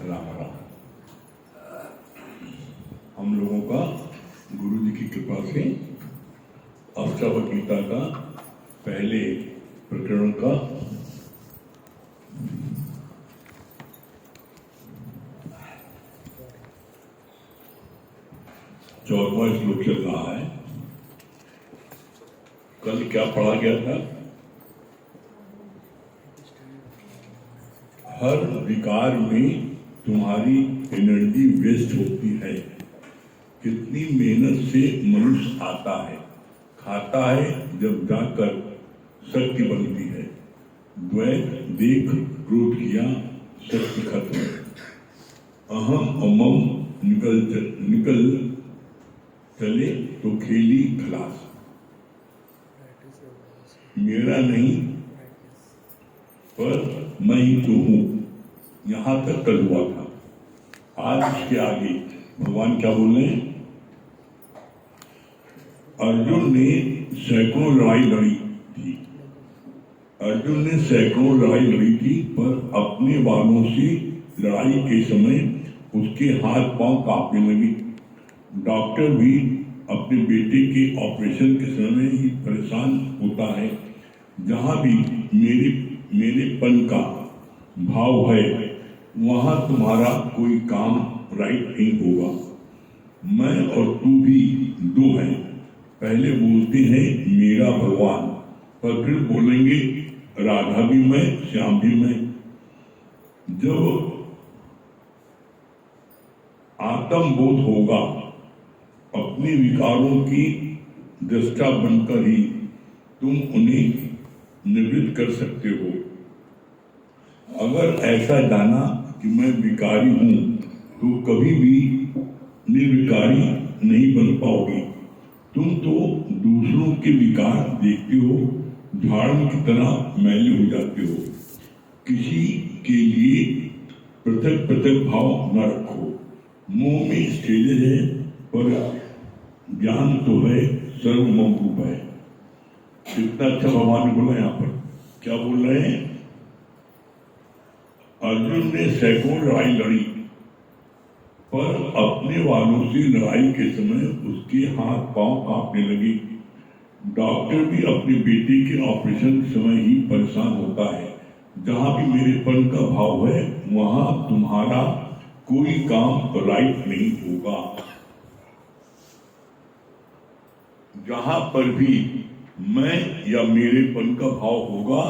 राम राम। हम लोगों का गुरु जी की कृपा से अष्टावक्र गीता का पहले प्रकरण का 14वां श्लोक चल रहा है। कल क्या पढ़ा गया था? हर विकार में तुम्हारी एनर्जी वेस्ट होती है। कितनी मेहनत से मनुष्य आता है, खाता है, जब जाकर शक्ति बनती है। द्वैत देख क्रोध किया, शक्ति खत्म। अहम अमम निकल चले तो खेली खलास। मेरा नहीं पर मैं ही तो हूं। यहां तक कल हुआ था। आज इसके आगे भगवान क्या बोल रहे हैं? अर्जुन ने सैकड़ों लड़ाई लड़ी थी। अर्जुन ने सैकड़ों लड़ाई लड़ी थी, पर अपने वालों से लड़ाई के समय उसके हाथ पांव कांपने लगे। डॉक्टर भी अपने बेटे के ऑपरेशन के समय ही परेशान होता है। जहां भी मेरेपन का भाव है, वहां तुम्हारा कोई काम राइट नहीं होगा। मैं और तू भी दो हैं। पहले बोलते हैं मेरा भगवान, पर फिर बोलेंगे राधा भी मैं, श्याम भी मैं। जब आत्मबोध होगा, अपने विकारों की दृष्टा बनकर ही तुम उन्हें निवृत्त कर सकते हो। अगर ऐसा जाना कि मैं विकारी हूं, तो कभी भी निर्विकारी नहीं बन पाओगे। तुम तो दूसरों के विकार देखते हो, झाड़ू की तरह मैले हो जाते हो। किसी के लिए पृथक पृथक भाव न रखो। मुंह में स्टेज है, पर ज्ञान तो है सर्वमम रूप है। कितना अच्छा भगवान ने बोला। यहाँ पर क्या बोल रहे हैं? अर्जुन ने सैकड़ों लड़ाई लड़ी, पर अपने वालों से लड़ाई के समय उसके हाथ पांव कांपने लगे। डॉक्टर भी अपने बेटे के ऑपरेशन के समय ही परेशान होता है। जहां भी मेरेपन का भाव है, वहां तुम्हारा कोई काम राइट नहीं होगा। जहां पर भी मैं या मेरेपन का भाव होगा,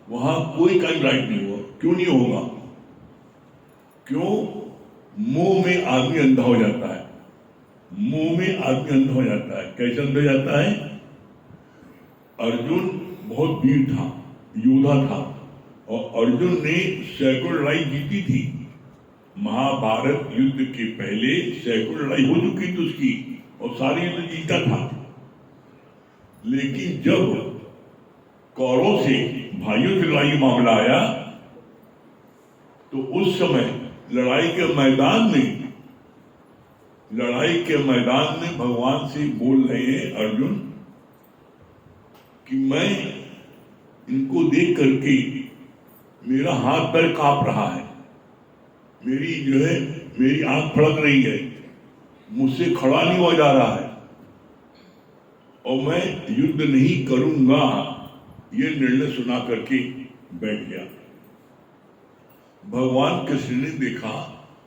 वहां कोई काम राइट नहीं होगा। क्यों नहीं होगा? क्यों? मुंह में आदमी अंधा हो जाता है। मुंह में आदमी अंधा हो जाता है। कैसे अंधा हो जाता है? अर्जुन बहुत वीर था, योद्धा था, और अर्जुन ने सैकड़ों लड़ाई जीती थी। महाभारत युद्ध के पहले सैकड़ों लड़ाई हो चुकी थी उसकी, और सारी युद्ध जीता था। लेकिन जब कौरवों से, भाइयों से लड़ाई मामला आया, तो उस समय लड़ाई के मैदान में भगवान से बोल रहे हैं अर्जुन कि मैं इनको देख करके मेरा हाथ पैर कांप रहा है, मेरी आंख फड़क रही है, मुझसे खड़ा नहीं हो जा रहा है, और मैं युद्ध नहीं करूंगा। ये निर्णय सुना करके बैठ गया। भगवान कृष्ण ने देखा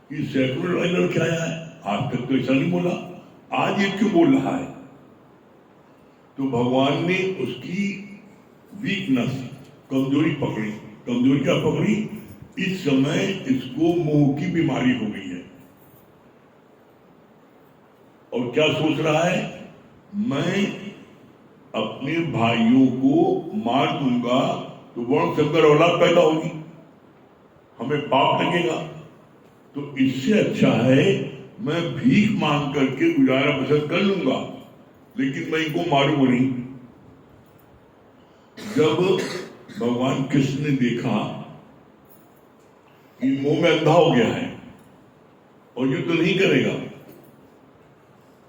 कि सैकड़ों लड़ाई लड़के आया है, आज तक तो ऐसा नहीं बोला, आज ये क्यों बोल रहा है? तो भगवान ने उसकी वीकनेस, कमजोरी पकड़ी। कमजोरी क्या पकड़ी? इस समय इसको मोह की बीमारी हो गई है, और क्या सोच रहा है? मैं अपने भाइयों को मार दूंगा तो वर्ण शंकर औलाद पैदा होगी, हमें पाप लगेगा। तो इससे अच्छा है मैं भीख मांग करके गुजारा बसर कर लूंगा, लेकिन मैं इनको मारूंगा नहीं। जब भगवान कृष्ण ने देखा कि मुंह में अंधा हो गया है और युद्ध नहीं करेगा,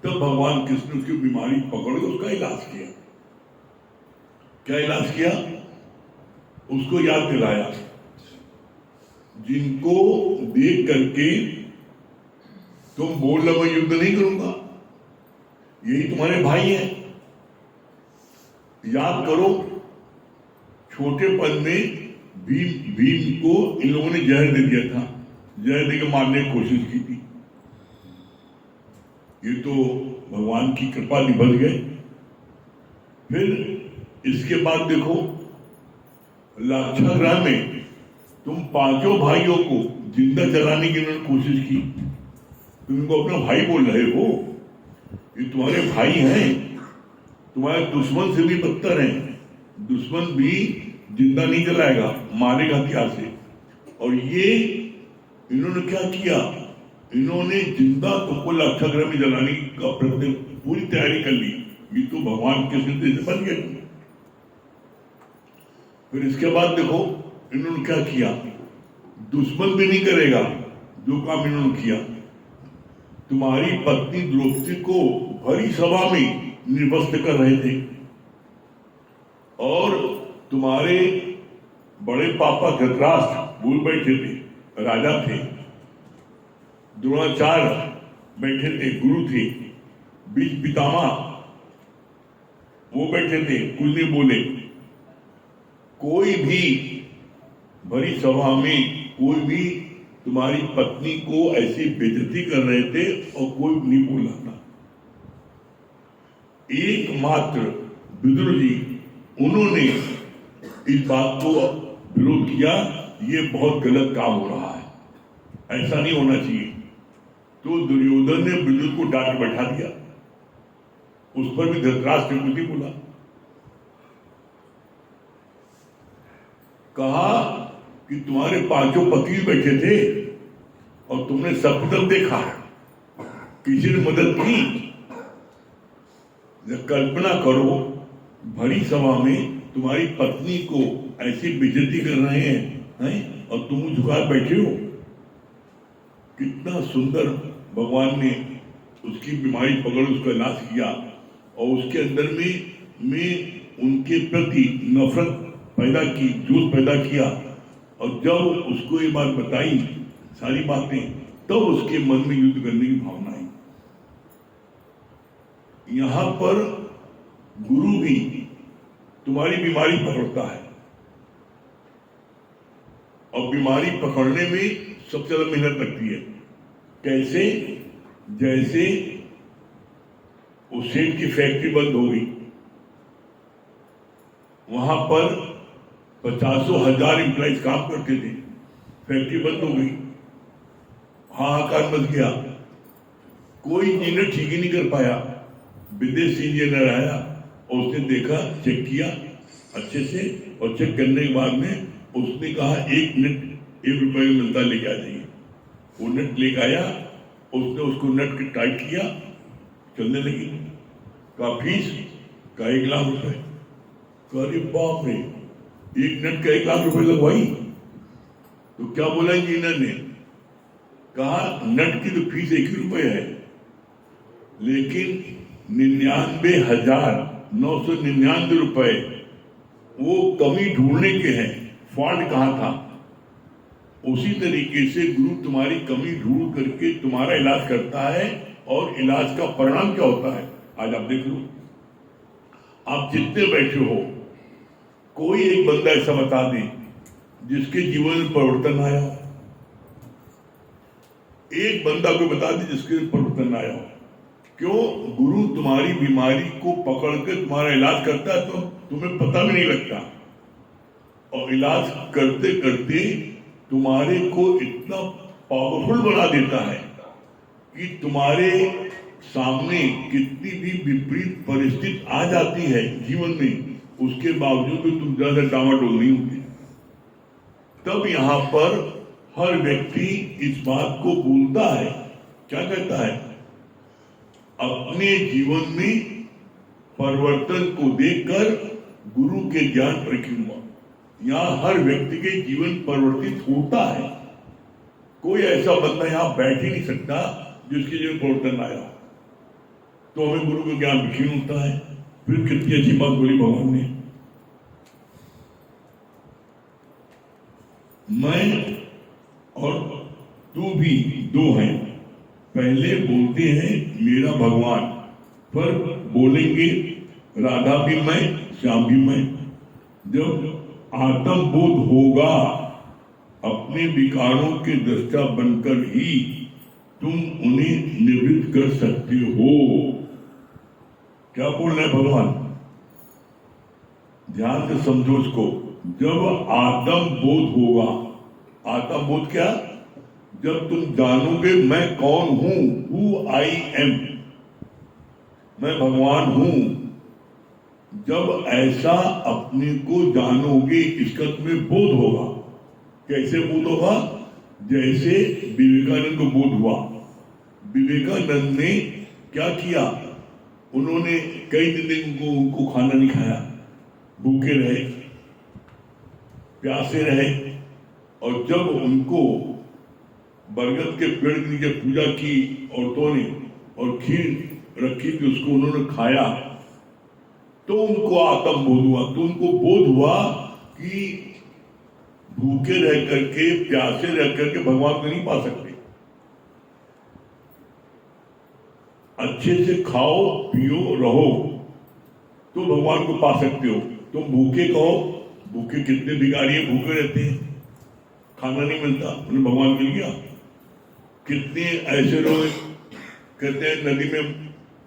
तब भगवान कृष्ण उसकी बीमारी पकड़ के उसका इलाज किया। क्या इलाज किया? उसको याद दिलाया, जिनको देख करके तुम बोल रहे मैं युद्ध नहीं करूंगा, यही तुम्हारे भाई हैं। याद करो, छोटेपन में भीम को इन लोगों ने जहर दे दिया था, जहर देकर मारने की कोशिश की थी। ये तो भगवान की कृपा निभल गए। फिर इसके बाद देखो, लाक्षागृह में तुम पांचों भाइयों को जिंदा जलाने की उन्होंने कोशिश की। तुम इनको अपना भाई बोल रहे हो, ये तुम्हारे भाई हैं, तुम्हारे दुश्मन से भी बदतर हैं। दुश्मन भी जिंदा नहीं जलाएगा, मारेगा हथियार से। और ये इन्होंने क्या किया, इन्होंने जिंदा तुमको लाक्षागृह में जलाने का प्रयत्न, पूरी तैयारी कर ली। ये तो भगवान के सिद्धि से बन गए। फिर इसके बाद देखो इन्होंने क्या किया, दुश्मन भी नहीं करेगा जो काम इन्होंने किया। तुम्हारी पत्नी द्रौपदी को भरी सभा में निर्वस्त्र कर रहे थे, और तुम्हारे बड़े पापा धृतराष्ट्र भूल बैठे थे, राजा थे। द्रोणाचार्य बैठे थे, गुरु थे। बीच पितामह वो बैठे थे, कुछ नहीं बोले। कोई भी भरी सभा में कोई भी तुम्हारी पत्नी को ऐसी बेइज्जती कर रहे थे और कोई नहीं बोला था। एकमात्र विदुर जी, उन्होंने इस बात को विरोध किया, ये बहुत गलत काम हो रहा है, ऐसा नहीं होना चाहिए। तो दुर्योधन ने विदुर को डांट बैठा दिया, उस पर भी धृतराष्ट्र ने कुछ नहीं बोला। कहा कि तुम्हारे पांचों पति बैठे थे और तुमने सब तरफ देखा, किसी ने मदद की? कल्पना करो, भरी सभा में तुम्हारी पत्नी को ऐसी बेइज्जती कर रहे हैं, और तुम झुका बैठे हो। कितना सुंदर भगवान ने उसकी बीमारी पकड़ उसका इलाज किया, और उसके अंदर में उनके प्रति नफरत पैदा की, जोश पैदा किया। और जब उसको ये बात बताई, सारी बातें, तब उसके मन में युद्ध करने की भावना आई। यहां पर गुरु भी तुम्हारी बीमारी पकड़ता है, और बीमारी पकड़ने में सबसे ज्यादा मेहनत लगती है। कैसे? जैसे उस सेठ की फैक्ट्री बंद हो गई, वहां पर 50,000 एम्प्लॉइज काम करते थे, फैक्ट्री बंद हो गई, हाहाकार मच गया, कोई इंजीनियर ठीक ही नहीं कर पाया। विदेशी इंजीनियर आया और उसने देखा, चेक किया अच्छे से, और चेक करने के बाद में उसने कहा 1 मिनट 1 रुपए में मिलता, लेके आ जाइए। वो नट लेके आया, उसने उसको नट के टाइट किया, चलने लगी। का फीस का 1 लाख रुपए। अरे बाप रे, 1 नट का 1 लाख रुपए लगवाई। तो क्या बोला इंजीनियर ने? कहा नट की तो फीस 1 ही रुपए है, लेकिन 99,999 रुपए वो कमी ढूंढने के हैं, फॉल्ट कहां था। उसी तरीके से गुरु तुम्हारी कमी ढूंढ करके तुम्हारा इलाज करता है, और इलाज का परिणाम क्या होता है आज आप देख लो। आप जितने बैठे हो, कोई एक बंदा ऐसा बता दे जिसके जीवन में परिवर्तन आया हो। एक बंदा को बता दे जिसके परिवर्तन आया हो। क्यों? गुरु तुम्हारी बीमारी को पकड़ के तुम्हारा इलाज करता है, तो तुम्हें पता भी नहीं लगता, और इलाज करते करते तुम्हारे को इतना पावरफुल बना देता है कि तुम्हारे सामने कितनी भी विपरीत परिस्थिति आ जाती है जीवन में, उसके बावजूद भी तुम ज्यादा डामाडोल नहीं होते। तब यहां पर हर व्यक्ति इस बात को बोलता है, क्या कहता है? अपने जीवन में परिवर्तन को देखकर गुरु के ज्ञान पर क्यों हुआ। यहां हर व्यक्ति के जीवन परिवर्तित होता है। कोई ऐसा बंदा यहां बैठ ही नहीं सकता जिसके जीवन परिवर्तन आया। तो हमें गुरु का ज्ञान क्षीण होता है। फिर कितनी अच्छी बात बोली भगवान ने, मैं और तू भी दो हैं। पहले बोलते हैं मेरा भगवान, पर बोलेंगे राधा भी मैं, श्याम भी मैं। जब आत्मबोध होगा, अपने विकारों के दृष्टा बनकर ही तुम उन्हें निवृत्त कर सकते हो। क्या बोल रहे भगवान, ध्यान से समझो इसको। जब आत्मबोध होगा, आत्मबोध क्या, जब तुम जानोगे मैं कौन हूं, हु आई एम, मैं भगवान हूं, जब ऐसा अपने को जानोगे, इसका तुम्हें बोध होगा। कैसे बोध होगा, जैसे विवेकानंद को बोध हुआ। विवेकानंद ने क्या किया, उन्होंने कई दिन उनको खाना नहीं खाया, भूखे रहे, प्यासे रहे, और जब उनको बरगद के पेड़ के नीचे पूजा की औरतों ने और खीर रखी थी, उसको उन्होंने खाया, तो उनको आत्मबोध हुआ। तो उनको बोध हुआ कि भूखे रह करके, प्यासे रह करके भगवान को नहीं पा सकते। अच्छे से खाओ पियो रहो तो भगवान को पा सकते हो। तुम भूखे कहो, भूखे कितने भिखारी हैं, भूखे रहते हैं, खाना नहीं मिलता, उन्हें भगवान मिल गया। कितने ऐसे लोग कहते हैं नदी में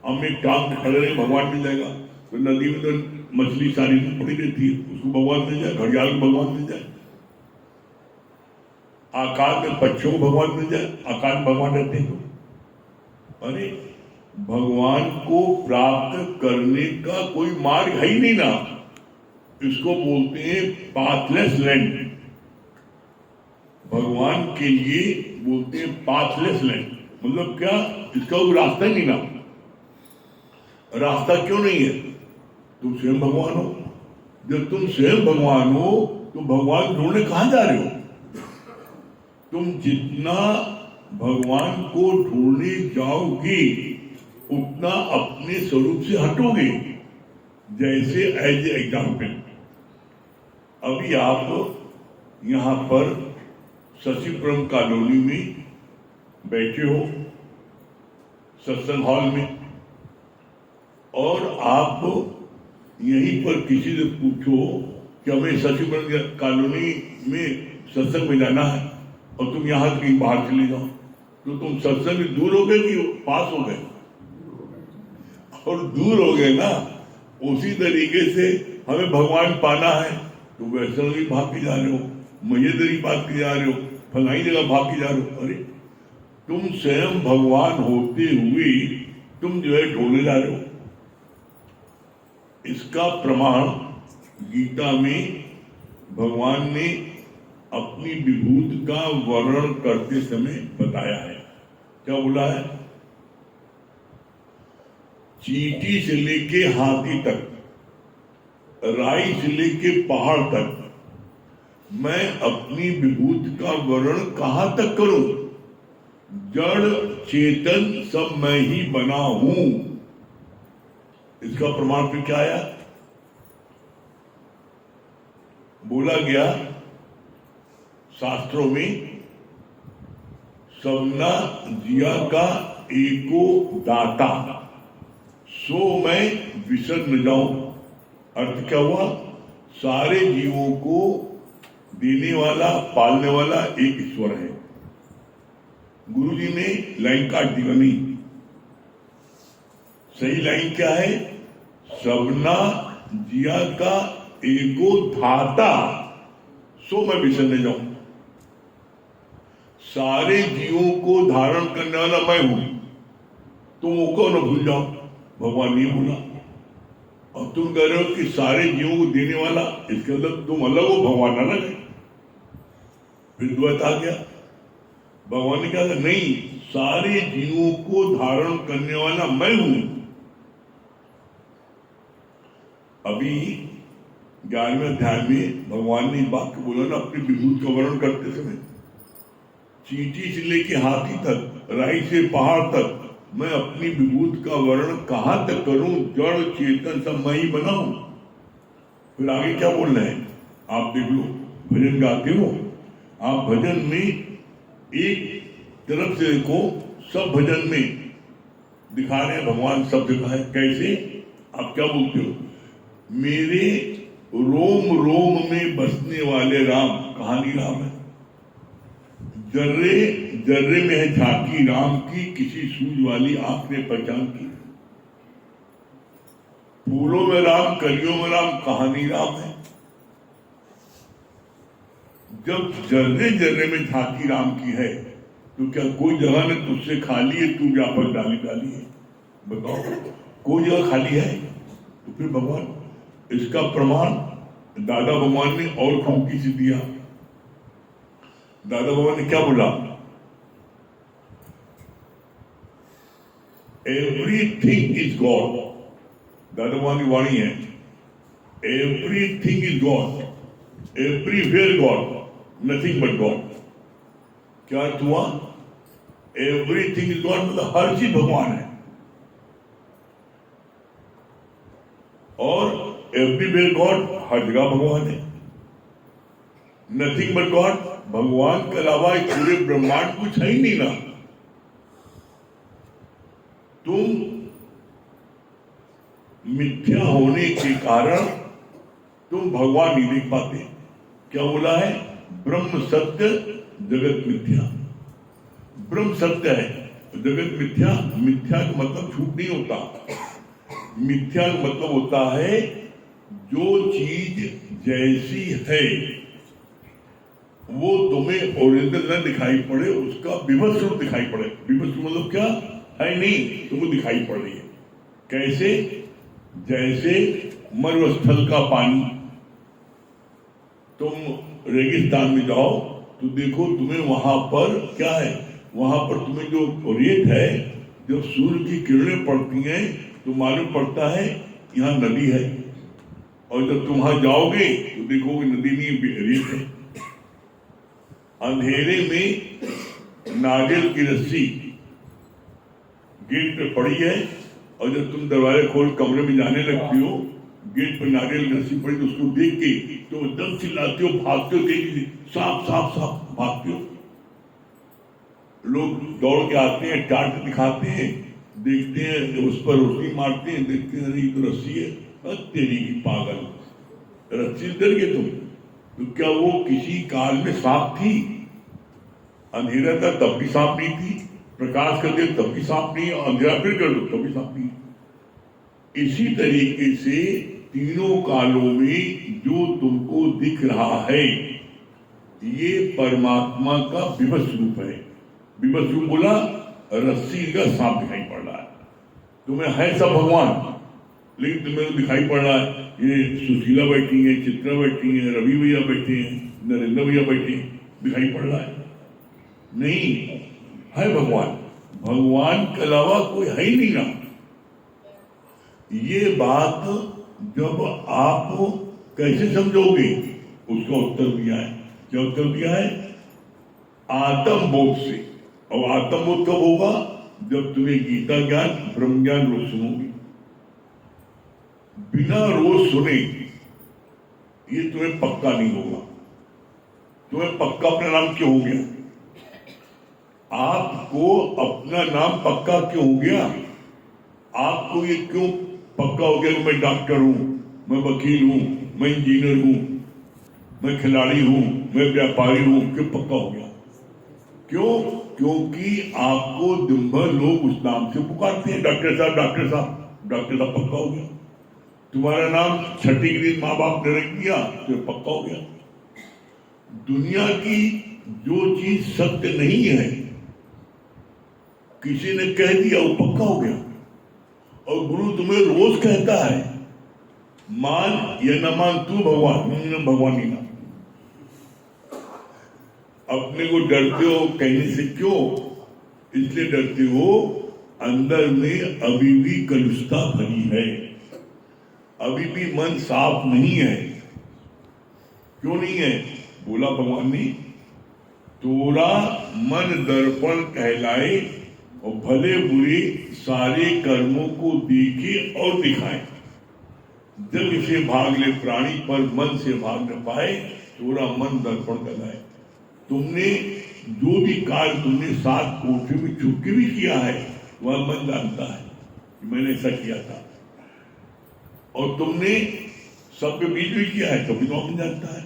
हम एक टांग खड़े रहे, भगवान मिल जाएगा। तो नदी में तो मछली सारी पड़ी रहती है, उसको भगवान मिल जाए, घड़ियाल को भगवान मिल जाए, आकाश में पक्षियों को भगवान मिल जाए, आकाश में भगवान रहते हैं। तो अरे भगवान को प्राप्त करने का कोई मार्ग है ही नहीं ना, इसको बोलते हैं पाथलेस लैंड। भगवान के लिए बोलते हैं पाथलेस लैंड, मतलब क्या, इसका कोई रास्ता ही नहीं ना। रास्ता क्यों नहीं है, तुम स्वयं भगवान हो। जब तुम स्वयं भगवान हो तो भगवान ढूंढने कहां जा रहे हो। तुम जितना भगवान को ढूंढने जाओगे उतना अपने स्वरूप से हटोगे। जैसे एज एग्जाम्पल, अभी आप यहां पर शशिपुरम कॉलोनी में बैठे हो सत्संग हॉल में, और आप यहीं पर किसी से पूछो कि हमें शशिपुरम कॉलोनी में सत्संग में जाना है, और तुम यहां कहीं बाहर चले जाओ, तो तुम सत्संग में दूर हो गए कि पास हो गए, और दूर हो गए ना। उसी तरीके से हमें भगवान पाना है तो वैष्णवी भाग के जा रहे हो, मजेदरी भाग के जा रहे हो, फलाई जगह भाग के जा रहे हो। अरे तुम स्वयं भगवान होते हुए तुम जो है ढूंढने जा रहे हो। इसका प्रमाण गीता में भगवान ने अपनी विभूति का वर्णन करते समय बताया है। क्या बोला है, चींटी से लेके हाथी तक, राई से लेके पहाड़ तक, मैं अपनी विभूति का वर्णन कहां तक करूं। जड़ चेतन सब मैं ही बना हूं। इसका प्रमाण फिर क्या आया, बोला गया शास्त्रों में, सबना जिया का एको दाता, सो मैं विसर न जाऊं। अर्थ क्या हुआ, सारे जीवों को देने वाला, पालने वाला एक ईश्वर है। गुरु जी ने लाइन काट दी, नहीं, सही लाइन क्या है, सबना जिया का एको धाता, सो मैं विसर न जाऊं। सारे जीवों को धारण करने वाला मैं हूं, तुम वो को न भूल जाओ, भगवान नहीं भूला। और तुम कह रहे हो कि सारे जीवों को देने वाला, इसके अंदर तुम अलग हो, भगवान अलग है। फिर द्वैत आ गया। भगवान ने कहा नहीं, सारे जीवों को धारण करने वाला मैं हूं। अभी 11वें अध्याय में भगवान ने वाक्य बोला ना अपनी विभूति का वर्णन करते समय, चींटी से लेके हाथी तक, राई से पहाड़ तक, मैं अपनी विभूति का वर्णन कहां तक करूं, जड़ चेतन सब मैं ही बनाऊं। फिर आगे क्या बोल रहे हैं आप देख लो, भजन गाते हो आप, भजन में एक तरफ से देखो सब भजन में दिखा रहे हैं भगवान सब जगह है। कैसे? आप क्या बोलते हो? मेरे रोम रोम में बसने वाले राम, कहानी राम है। जर्रे जर्रे में है झांकी राम की, किसी सूझ वाली आंख ने पहचान की। फूलों में राम, कलियों में राम, कहानी राम है। जब जर्रे जर्रे में झांकी राम की है तो क्या कोई जगह ने तुझसे खाली है? तू व्यापक डाली डाली है, बताओ कोई जगह खाली है? तो फिर भगवान, इसका प्रमाण दादा भगवान ने और खूबी से दिया। दादा भगवान ने क्या बोला? Everything is God. दादा भगवान की वाणी है, everything is God, everywhere God, nothing but God. क्या अर्थ हुआ? एवरीथिंग इज गॉड मतलब हर चीज भगवान है, और एवरीवेयर गॉड, हर जगह भगवान है। नथिंग बट गॉड, भगवान के अलावा एक पूरे ब्रह्मांड कुछ है ही नहीं ना। तुम मिथ्या होने के कारण तुम भगवान नहीं देख पाते। क्या बोला है? ब्रह्म सत्य जगत मिथ्या। ब्रह्म सत्य है, जगत मिथ्या। मिथ्या का मतलब झूठ नहीं होता। मिथ्या का मतलब होता है जो चीज जैसी है वो तुम्हें ओरिजिनल न दिखाई पड़े, उसका विभत्स रूप दिखाई पड़े। विभत्स मतलब क्या है? नहीं, तुमको दिखाई पड़ रही है। कैसे? जैसे मरुस्थल का पानी, तुम रेगिस्तान में जाओ तो देखो तुम्हें वहां पर क्या है, वहां पर तुम्हें जो रेत है, जब सूर्य की किरणें पड़ती हैं तो मालूम पड़ता है यहाँ नदी है, और जब तुम वहां जाओगे तो देखोगे नदी नहीं, रेत है। अंधेरे में नारियल की रस्सी गेट पे पड़ी है, और जब तुम दरवाजे खोल कमरे में जाने लगती हो, गेट पर नारियल की रस्सी पड़ी तो उसको देख के तो एकदम चिल्लाते हो, भागते हो, तेजी से सांप सांप सांप भागते हो। लोग दौड़ के आते हैं, टाट दिखाते हैं, देखते हैं, उस पर रोशनी मारते हैं, देखते हैं अरे तो रस्सी है। तेरी की पागल, रस्सी डर गए तुम। तो क्या वो किसी काल में सांप थी? अंधेरा था तब भी सांप नहीं थी, प्रकाश कर दे तब भी सांप नहीं, अंधेरा फिर कर दो तब भी सांप नहीं। इसी तरीके से तीनों कालों में जो तुमको दिख रहा है ये परमात्मा का विभत्स रूप है। विभत्स रूप बोला, रस्सी का सांप दिखाई पड़ रहा है तुम्हें, है सब भगवान, लेकिन तुम्हें तो दिखाई पड़ रहा है ये सुशीला बैठी है, चित्रा बैठी है, रवि भैया बैठे हैं, नरेंद्र भैया बैठे हैं, दिखाई पड़ रहा है? नहीं, है भगवान। भगवान के अलावा कोई है ही नहीं ना। ये बात जब आप कैसे समझोगे, उसका उत्तर दिया है। क्या उत्तर दिया है? आत्म बोध से। और आत्म बोध कब होगा? जब तुम्हें गीता ज्ञान, ब्रह्म ज्ञान रोज सुनोगे। बिना रोज सुने ये तुम्हें पक्का नहीं होगा। तुम्हें पक्का अपना नाम क्यों हो गया? आपको अपना नाम पक्का क्यों हो गया? आपको ये क्यों पक्का हो गया कि मैं डॉक्टर हूं, मैं वकील हूं, मैं इंजीनियर हूं, मैं खिलाड़ी हूं, मैं व्यापारी हूं? क्यों पक्का हो गया? क्यों? क्योंकि आपको दिन भर लोग उस नाम से पुकारते हैं, डॉक्टर साहब, डॉक्टर साहब। डॉक्टर साहब पक्का हो गया। तुम्हारा नाम छठी के दिन माँ बाप ने रख दिया तो पक्का हो गया। दुनिया की जो चीज सत्य नहीं है, किसी ने कह दिया, वो पक्का हो गया। और गुरु तुम्हें रोज कहता है मान या न मान, तू भगवान, भगवान ही ना। अपने को डरते हो कहने से, क्यों? इसलिए डरते हो अंदर में अभी भी कलुषता भरी है, अभी भी मन साफ नहीं है। क्यों नहीं है? बोला भगवान ने, तोरा मन दर्पण कहलाए और भले बुरे सारे कर्मों को देखे और दिखाए। जब इसे भाग ले प्राणी पर मन से भाग न पाए, तोरा मन दर्पण कहलाए। तुमने जो भी कार्य तुमने 7 कोठे में छुप के भी किया है वह मन जानता है कि मैंने ऐसा किया था, और तुमने सबके बीच भी किया है तो भी तो मन जानता है।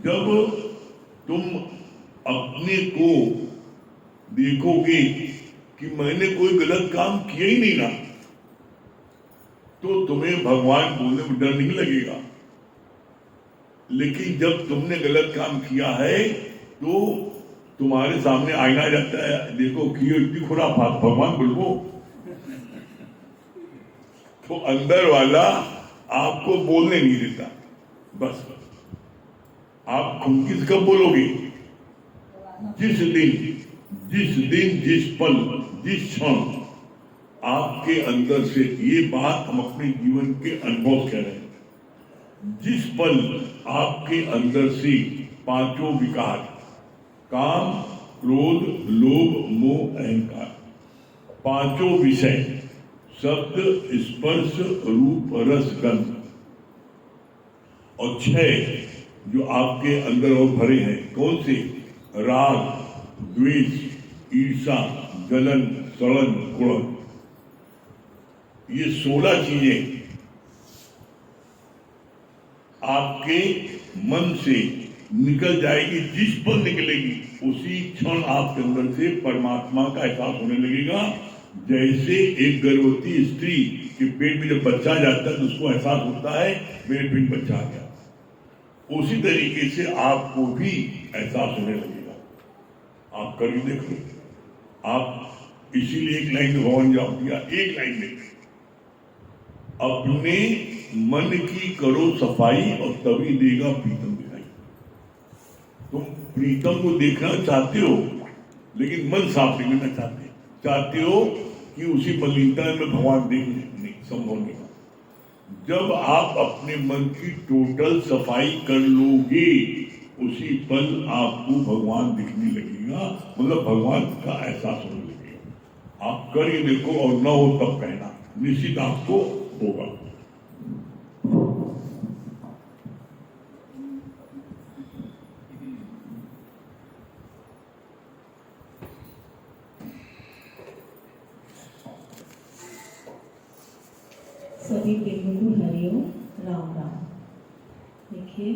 जब तुम अपने को देखोगे कि मैंने कोई गलत काम किया ही नहीं ना, तो तुम्हें भगवान बोलने में डर नहीं लगेगा। लेकिन जब तुमने गलत काम किया है तो तुम्हारे सामने आईना जाता है, देखो कियो इतनी खुराफात, भगवान बोलो, तो अंदर वाला आपको बोलने नहीं देता। बस आप खुद कब बोलोगे? जिस दिन जिस पल जिस क्षण आपके अंदर से, ये बात हम अपने जीवन के अनुभव कह रहे हैं, जिस पल आपके अंदर से 5 विकार, काम क्रोध लोभ मोह अहंकार, 5 विषय, शब्द स्पर्श रूप रस गंध, और 6 जो आपके अंदर और भरे हैं, कौन से? राग द्वेष ईर्षा जलन सड़न कुड़न, ये 16 चीजें आपके मन से निकल जाएगी। जिस पर निकलेगी उसी क्षण आपके अंदर से परमात्मा का एहसास होने लगेगा। जैसे एक गर्भवती स्त्री के पेट में जब बच्चा जाता है तो उसको एहसास होता है मेरे पेट बच्चा आ गया, उसी तरीके से आपको भी एहसास होने लगेगा। आप करके देखो। आप इसीलिए एक लाइन में भगवान जवाब दिया, एक लाइन में, अपने मन की करो सफाई और तभी देगा प्रीतम दिखाई। तुम प्रीतम को देखना चाहते हो लेकिन मन साफ नहीं करना चाहते हो कि उसी मलिनता में भगवान देख नहीं, संभव नहीं। जब आप अपने मन की टोटल सफाई कर लोगे उसी पल आपको भगवान दिखने लगेगा, मतलब भगवान का एहसास होने लगेगा। आप करके देखो और न हो तब कहना, निश्चित आपको होगा। सभी प्रेमियों को हरिओम राम राम। देखिए,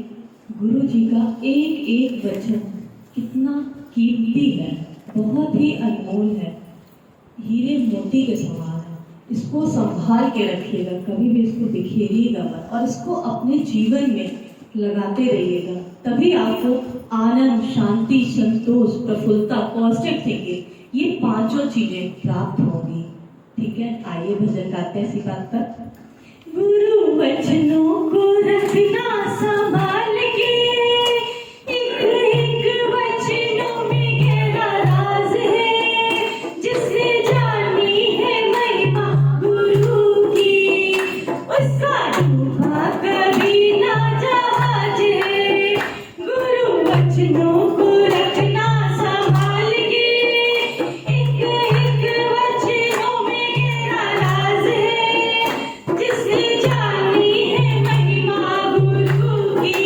गुरु जी का एक एक वचन कितना कीमती है, बहुत ही अनमोल है, हीरे मोती के समान है। इसको संभाल के रखिएगा, कभी भी इसको बिखेरिएगा मत, और इसको अपने जीवन में लगाते रहिएगा, तभी आपको आनंद शांति संतोष प्रफुल्लता पॉजिटिव थिंकिंग ये 5 चीजें प्राप्त होंगी। ठीक है, आइए भजन गाते हैं इसी बात पर। गुरु वचनों को रखना संभाल के, एक एक वचनों में गहरा राज है, जिसने जानी है महिमा गुरु की, उसका डूबा कभी ना जहाज है। गुरु वचनों को रखना संभाल के, एक एक वचनों में गहरा राज है, जिसने जानी है महिमा गुरु की,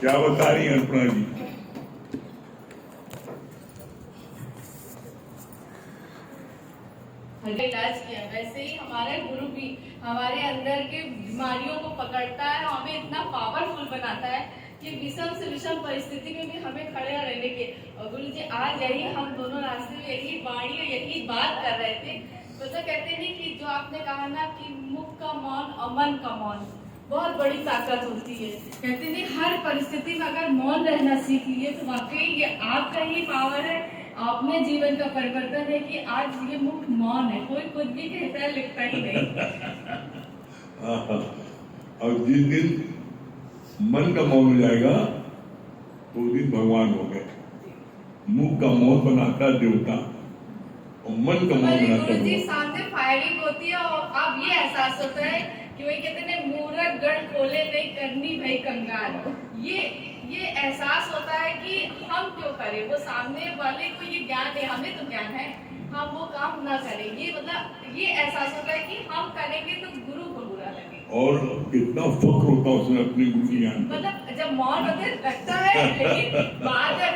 क्या बता रही हैं अर्पणा जी? इलाज किया, वैसे ही हमारा गुरु भी हमारे अंदर के बीमारियों को पकड़ता है, हमें इतना पावरफुल बनाता है कि विषम से विषम परिस्थिति में भी हमें खड़े रहने के। और गुरु जी आज यही हम दोनों रास्ते में यही वाणी और यही बात कर रहे थे। तो कहते नहीं कि जो आपने कहा ना कि मुख का मौन और मन का मौन बहुत बड़ी ताकत होती है। कहते नहीं हर परिस्थिति में अगर मौन रहना सीख लिए तो वाकई ये आपका ही पावर है, अपने जीवन का परिवर्तन है कि आज ये मुख मौन है, कोई कुछ भी कहता है लिखता ही नहीं। और जिस दिन मन का मौन हो जाएगा तो उस दिन भगवान हो गए। मुख का मौन बनाता देवता और मन का मौन बनाता गुरु जी सामने फायरिंग होती है और अब ये एहसास होता है कि वही कहते हैं मूरख गढ़ खोले नहीं करनी भाई कंगाल। ये एहसास होता है कि हम क्यों करें, वो सामने वाले को ये ज्ञान है, हमें तो ज्ञान है। हम वो काम ना करें। ये मतलब ये एहसास होता है कि हम करेंगे तो गुरु को बुरा लगे। और कितना फक्र होता है उसने अपने गुरु ज्ञान पर। मतलब जब मौन होते लगता है, लेकिन बाद में